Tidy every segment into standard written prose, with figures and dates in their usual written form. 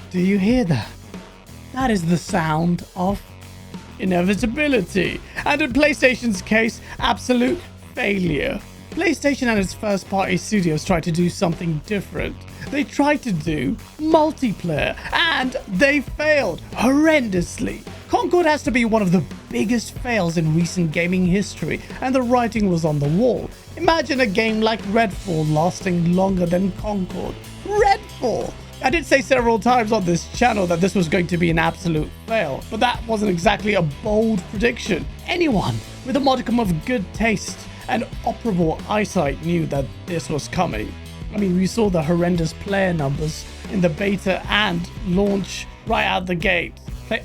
Do you hear that? That is the sound of inevitability, and in PlayStation's case, absolute failure. PlayStation and its first-party studios tried to do something different. They tried to do multiplayer, and they failed horrendously. Concord has to be one of the biggest fails in recent gaming history, and the writing was on the wall. Imagine a game like Redfall lasting longer than Concord. Redfall! I did say several times on this channel that this was going to be an absolute fail, but that wasn't exactly a bold prediction. Anyone with a modicum of good taste and operable eyesight knew that this was coming. I mean, we saw the horrendous player numbers in the beta and launch right out the gate.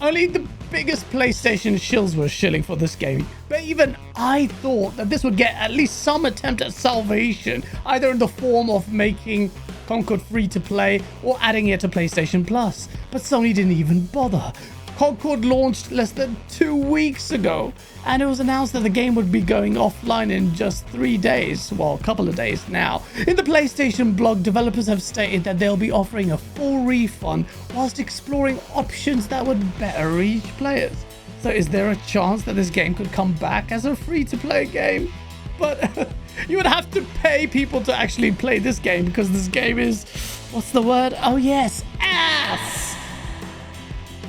Only the biggest PlayStation shills were shilling for this game, but even I thought that this would get at least some attempt at salvation, either in the form of making Concord free to play or adding it to PlayStation Plus. But Sony didn't even bother. Concord launched less than 2 weeks ago, and it was announced that the game would be going offline in just 3 days. Well, a couple of days now. In the PlayStation blog, developers have stated that they'll be offering a full refund whilst exploring options that would better reach players. So is there a chance that this game could come back as a free-to-play game? But you would have to pay people to actually play this game, because this game is, what's the word? Oh yes, ass!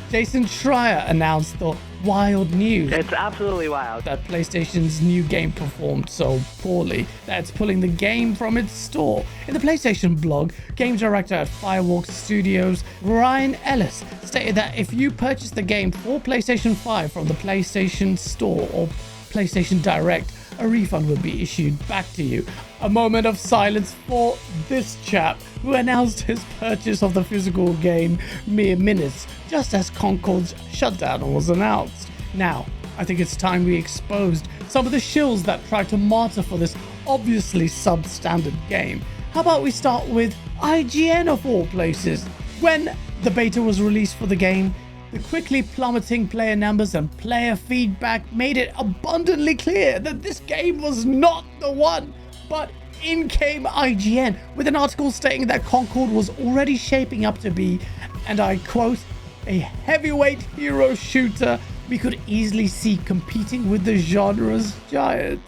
Jason Schreier announced the wild news. It's absolutely wild that PlayStation's new game performed so poorly that it's pulling the game from its store. In the PlayStation blog, game director at Firewalk Studios, Ryan Ellis, stated that if you purchase the game for PlayStation 5 from the PlayStation Store or PlayStation Direct, a refund would be issued back to you. A moment of silence for this chap who announced his purchase of the physical game mere minutes just as Concord's shutdown was announced. Now, I think it's time we exposed some of the shills that tried to martyr for this obviously substandard game. How about we start with IGN of all places? When the beta was released for the game, the quickly plummeting player numbers and player feedback made it abundantly clear that this game was not the one. But in came IGN with an article stating that Concord was already shaping up to be, and I quote, a heavyweight hero shooter we could easily see competing with the genre's giants.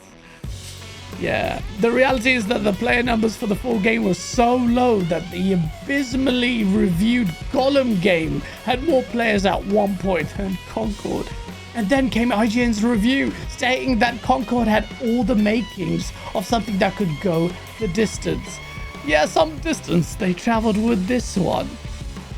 Yeah, the reality is that the player numbers for the full game were so low that the abysmally reviewed Gollum game had more players at one point than Concord. And then came IGN's review stating that Concord had all the makings of something that could go the distance. Yeah, some distance they traveled with this one.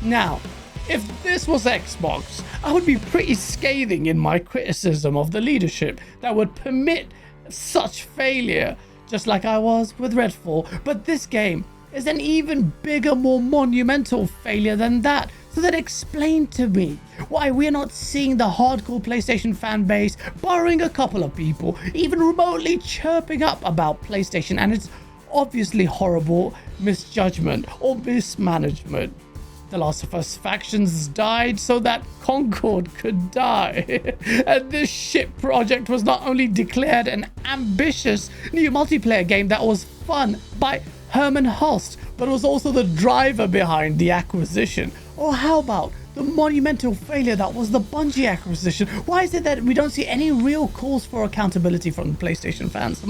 Now, if this was Xbox, I would be pretty scathing in my criticism of the leadership that would permit such failure, just like I was with Redfall. But this game is an even bigger, more monumental failure than that. So then explain to me why we're not seeing the hardcore PlayStation fan base, barring a couple of people, even remotely chirping up about PlayStation and its obviously horrible misjudgment or mismanagement. The Last of Us factions died so that Concord could die. And this shit project was not only declared an ambitious new multiplayer game that was fun by Herman Hulst, but was also the driver behind the acquisition. Or how about the monumental failure that was the Bungie acquisition? Why is it that we don't see any real calls for accountability from the PlayStation fans?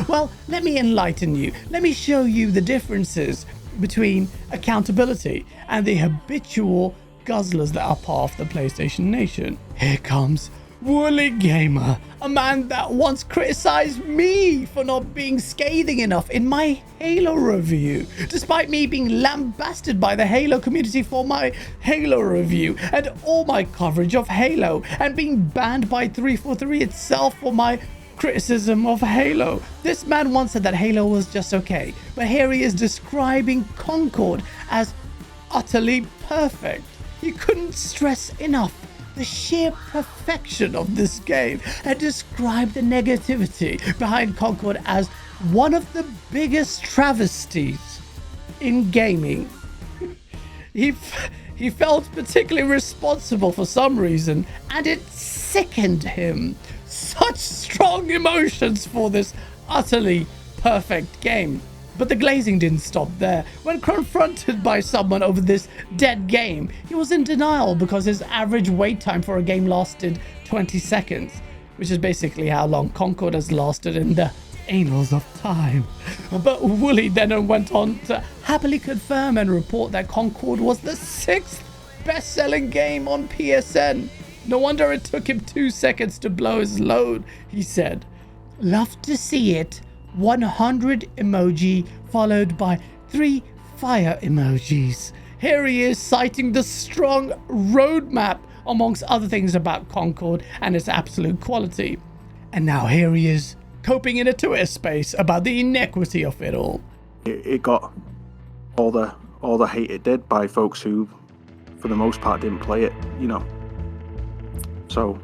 Well, let me enlighten you. Let me show you the differences between accountability and the habitual guzzlers that are part of the PlayStation Nation. Here comes Woolly Gamer, a man that once criticized me for not being scathing enough in my Halo review, despite me being lambasted by the Halo community for my Halo review and all my coverage of Halo, and being banned by 343 itself for my criticism of Halo. This man once said that Halo was just okay, but here he is describing Concord as utterly perfect. He couldn't stress enough the sheer perfection of this game and describe the negativity behind Concord as one of the biggest travesties in gaming. He felt particularly responsible for some reason, and it sickened him. Such strong emotions for this utterly perfect game. But the glazing didn't stop there. When confronted by someone over this dead game, he was in denial because his average wait time for a game lasted 20 seconds, which is basically how long Concord has lasted in the annals of time. But Wooly then went on to happily confirm and report that Concord was the 6th best-selling game on PSN. No wonder it took him 2 seconds to blow his load, he said. Love to see it. 100 emoji followed by 3 fire emojis. Here he is citing the strong roadmap amongst other things about Concord and its absolute quality. And now here he is coping in a Twitter space about the inequity of it all. It got all the hate it did by folks who, for the most part, didn't play it, you know. So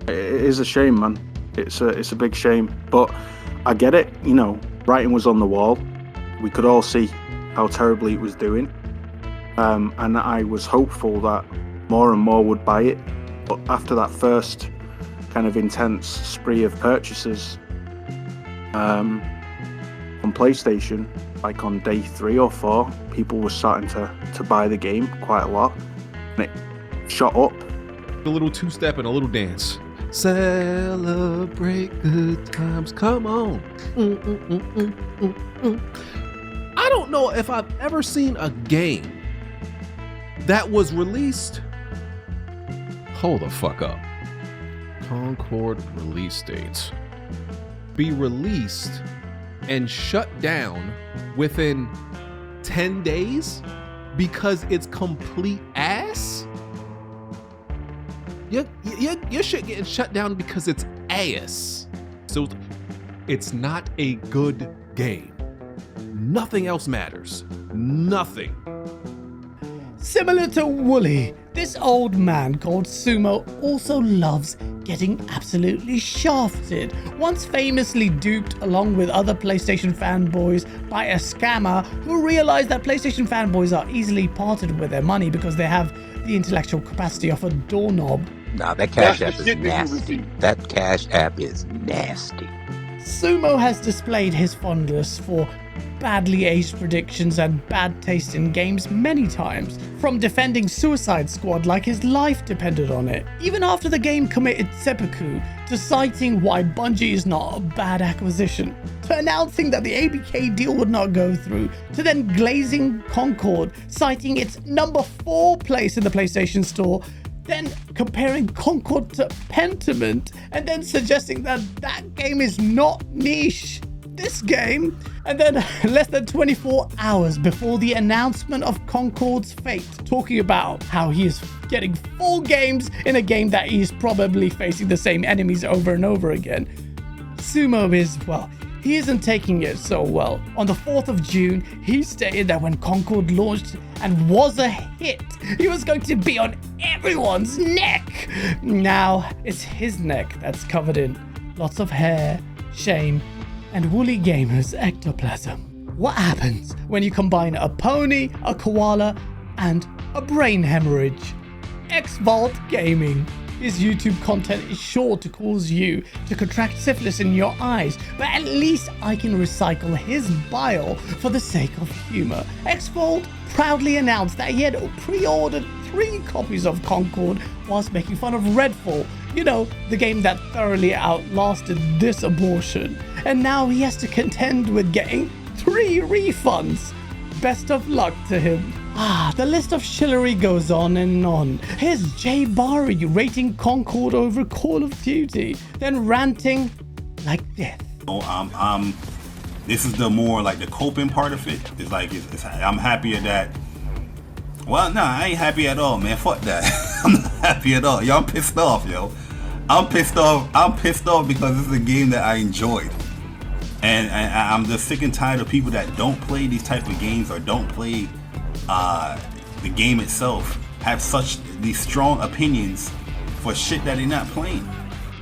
it is a shame, man. It's a big shame, but I get it, you know, writing was on the wall. We could all see how terribly it was doing. And I was hopeful that more and more would buy it. But after that first kind of intense spree of purchases on PlayStation, like on day 3 or 4, people were starting to buy the game quite a lot. And it shot up. A little two-step and a little dance. Celebrate good times, come on. I don't know if I've ever seen a game that was released. Hold the fuck up. Concord release dates. Be released and shut down within 10 days because it's complete ass? Your shit getting shut down because it's ass. So it's not a good game. Nothing else matters. Nothing. Similar to Wooly, this old man called Sumo also loves getting absolutely shafted. Once famously duped along with other PlayStation fanboys by a scammer who realized that PlayStation fanboys are easily parted with their money because they have the intellectual capacity of a doorknob. Nah, that Cash App is nasty. That Cash App is nasty. Sumo has displayed his fondness for badly aged predictions and bad taste in games many times, from defending Suicide Squad like his life depended on it, even after the game committed seppuku, to citing why Bungie is not a bad acquisition, to announcing that the ABK deal would not go through, to then glazing Concord, citing its number 4 place in the PlayStation Store, then comparing Concord to Pentiment, and then suggesting that that game is not niche. This game, and then less than 24 hours before the announcement of Concord's fate, talking about how he is getting full games in a game that he is probably facing the same enemies over and over again. Sumo is, well, he isn't taking it so well. On the 4th of June, he stated that when Concord launched and was a hit, he was going to be on everyone's neck. Now, it's his neck that's covered in lots of hair, shame, and Woolly Gamer's ectoplasm. What happens when you combine a pony, a koala, and a brain hemorrhage? X-Vault Gaming. His YouTube content is sure to cause you to contract syphilis in your eyes, but at least I can recycle his bile for the sake of humor. X-Vault proudly announced that he had pre-ordered 3 copies of Concord whilst making fun of Redfall, you know, the game that thoroughly outlasted this abortion. And now he has to contend with getting 3 refunds. Best of luck to him. The list of shillery goes on and on. Here's Jay Barry rating Concord over Call of Duty, then ranting like this. This is the more like the coping part of it. It's like I'm happy at that. Well, nah, I ain't happy at all, man. Fuck that. I'm not happy at all. Yo, I'm pissed off, yo. I'm pissed off because this is a game that I enjoyed. And I'm just sick and tired of people that don't play these type of games or don't play the game itself, have these strong opinions for shit that they're not playing.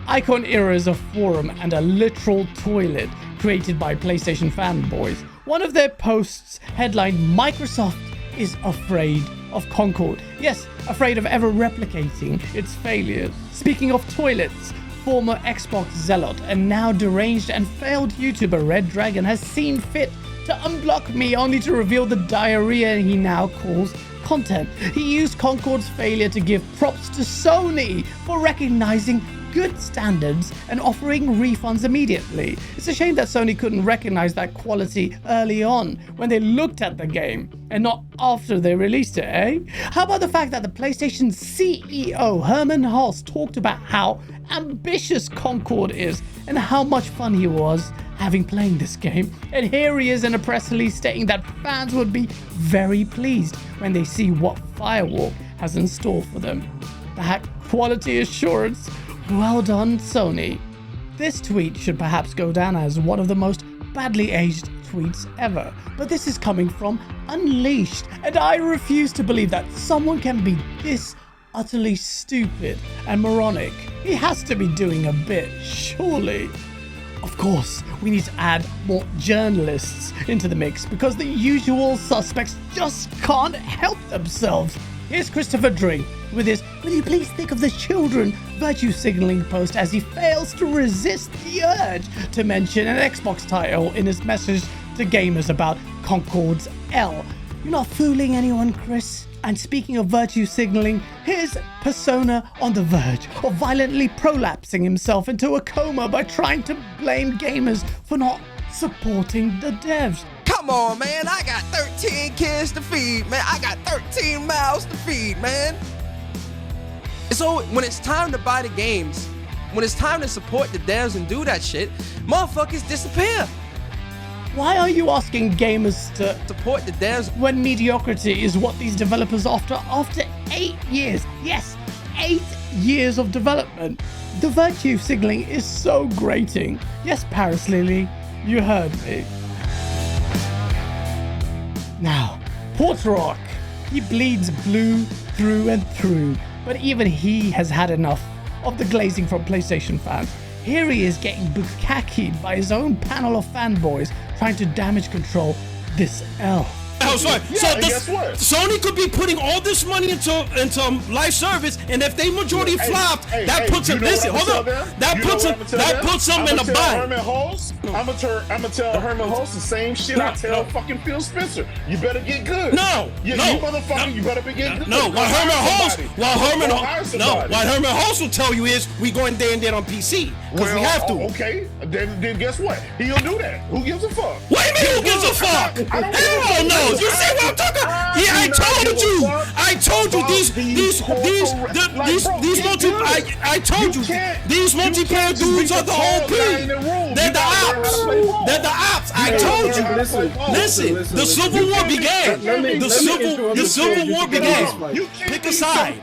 Icon Era is a forum and a literal toilet created by PlayStation fanboys. One of their posts headlined, "Microsoft is afraid of Concord." Yes, afraid of ever replicating its failures. Speaking of toilets, former Xbox zealot and now deranged and failed YouTuber Red Dragon has seen fit to unblock me only to reveal the diarrhea he now calls content. He used Concord's failure to give props to Sony for recognizing good standards and offering refunds immediately. It's a shame that Sony couldn't recognize that quality early on when they looked at the game and not after they released it, eh? How about the fact that the PlayStation CEO Herman Hulst talked about how ambitious Concord is and how much fun he was having playing this game, and here he is in a press release stating that fans would be very pleased when they see what Firewalk has in store for them. That quality assurance. Well done, Sony. This tweet should perhaps go down as one of the most badly aged tweets ever, but this is coming from Unleashed, and I refuse to believe that someone can be this utterly stupid and moronic. He has to be doing a bit, surely. Of course, we need to add more journalists into the mix because the usual suspects just can't help themselves. Here's Christopher Drink with his "Will you please think of the children?" virtue signaling post as he fails to resist the urge to mention an Xbox title in his message to gamers about Concord's L. You're not fooling anyone, Chris. And speaking of virtue signaling, here's Persona on the verge of violently prolapsing himself into a coma by trying to blame gamers for not supporting the devs. Come on, man. I got 13 kids to feed, man. I got 13 mouths to feed, man. So when it's time to buy the games, when it's time to support the devs and do that shit, motherfuckers disappear. Why are you asking gamers to Support the devs when mediocrity is what these developers are after 8 years? Yes, 8 years of development. The virtue signaling is so grating. Yes, Paris Lily, you heard me. Now, Portrock. He bleeds blue through and through, but even he has had enough of the glazing from PlayStation fans. Here he is getting bukkakied by his own panel of fanboys trying to damage control this L. Oh, sorry. Yeah, So and guess what? Sony could be putting all this money into live service, and if they majority flopped, that puts them. Listen, hold up. That puts them in a bind. I'm gonna tell Herman Holst the same shit I tell fucking Phil Spencer. You better get good. No, you no, motherfucker, you better be getting good. No, what Herman Holst will tell you is we going day and day on PC because we have to. Okay, then guess what? He'll do that. Who gives a fuck? What do you mean? Who gives a fuck? Hell no! You see what I'm talking? Yeah, I told you. I told you these multiplayer dudes are the OP. They're the ops. They're the ops. I told you. Listen, the Civil War began. The Civil War began. Pick a side.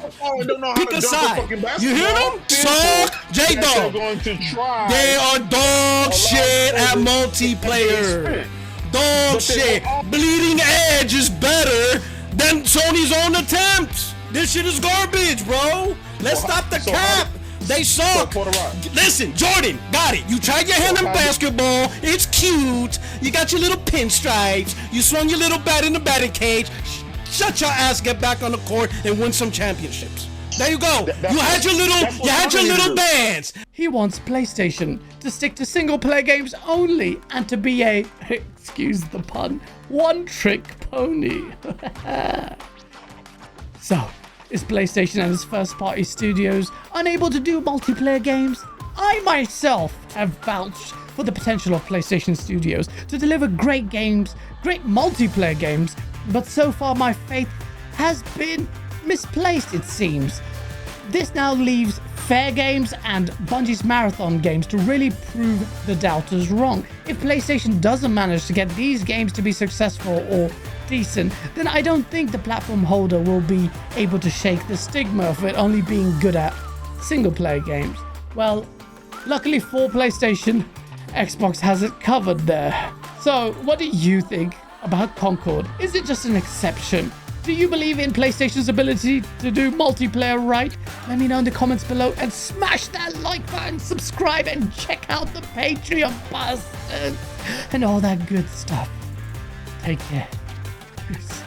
Pick a side. You hear them? Suck J-Dog. They are dog shit at multiplayer. Dog shit. Bleeding Edge is better than Sony's own attempts. This shit is garbage, bro. Let's stop the cap. They suck. Listen, Jordan, got it. You tried your hand in basketball. It's cute. You got your little pinstripes. You swung your little bat in the batting cage. Shut your ass, get back on the court, and win some championships. There you go. You had your little bands. He wants PlayStation to stick to single-player games only and to be a, excuse the pun, one-trick pony. So, is PlayStation and its first-party studios unable to do multiplayer games? I myself have vouched for the potential of PlayStation Studios to deliver great games, great multiplayer games, but so far my faith has been misplaced, it seems. This now leaves Fair Games and Bungie's Marathon games to really prove the doubters wrong. If PlayStation doesn't manage to get these games to be successful or decent, then I don't think the platform holder will be able to shake the stigma of it only being good at single-player games. Well, luckily for PlayStation, Xbox has it covered there. So, what do you think about Concord? Is it just an exception? Do you believe in PlayStation's ability to do multiplayer right? Let me know in the comments below and smash that like button, subscribe, and check out the Patreon bastards and all that good stuff. Take care. Peace.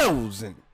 thousand.